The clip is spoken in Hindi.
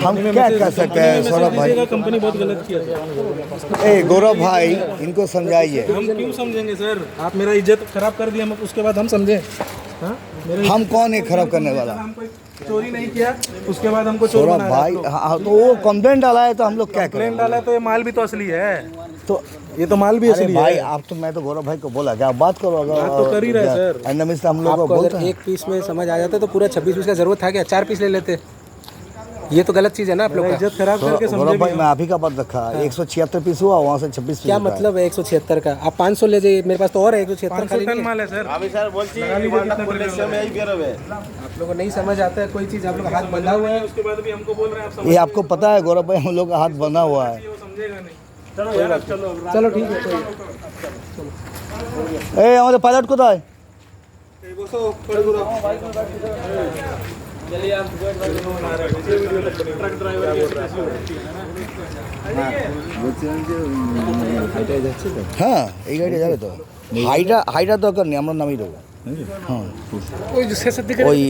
हम क्या कर सकते हैं सौरभ भाई? कंपनी बहुत गलत किया सर। ए गौरव भाई, इनको समझाइए। हम क्यों समझेंगे सर? आप मेरा इज्जत खराब कर दिया, हम उसके बाद हम समझें? हाँ? हम कौन है खराब करने वाला? हम कोई चोरी नहीं किया, उसके बाद हमको चोर सौरभ बना भाई, हाँ, तो वो कंप्लेंट डाला है तो हम लोग क्या प्लेन करें? डाला है तो ये माल भी तो असली है। तो ये तो माल भी अरे असली भाई, है। आप तो, मैं तो गौरव भाई को बोला क्या, आप बात करो। अगर बात तो कर ही रहे सर। एंड में हम लोग को आपको बोलते अगर हैं। एक पीस में समझ आ जाता तो पूरा 26 पीस का जरूरत था क्या? 4 पीस ले लेते। ये तो गलत चीज़ है ना आप लोग का। इज्जत खराब करके गौरव समझे भाई, मैं आप ही का पद रखा, 176 पीस हुआ, वहाँ से 26 क्या पीस मतलब है 176 का? आप 500 ले जाइए, मेरे पास तो और है 176 500 खाली टन नहीं है। माल है सर। आप लोगों को नहीं समझ आता है कोई चीज़, आप लोग हाथ बंधा हुआ है। उसके बाद भी हमको बोल रहे हैं आप ये आपको पता है गौरव भाई, हम लोग का हाथ बना हुआ है। समझेगा नहीं। चलो यार, अब चलो। चलो ठीक है, कोई ए আমাদের পাইলট কোথায়? ट्रक ड्राइवर হ্যাঁ, এই গাড়িটা যাবে তো। হাইটা দরকার নেই, আমরা নামিয়ে দেবো। হ্যাঁ, ওই যে শেষের দিকে ওই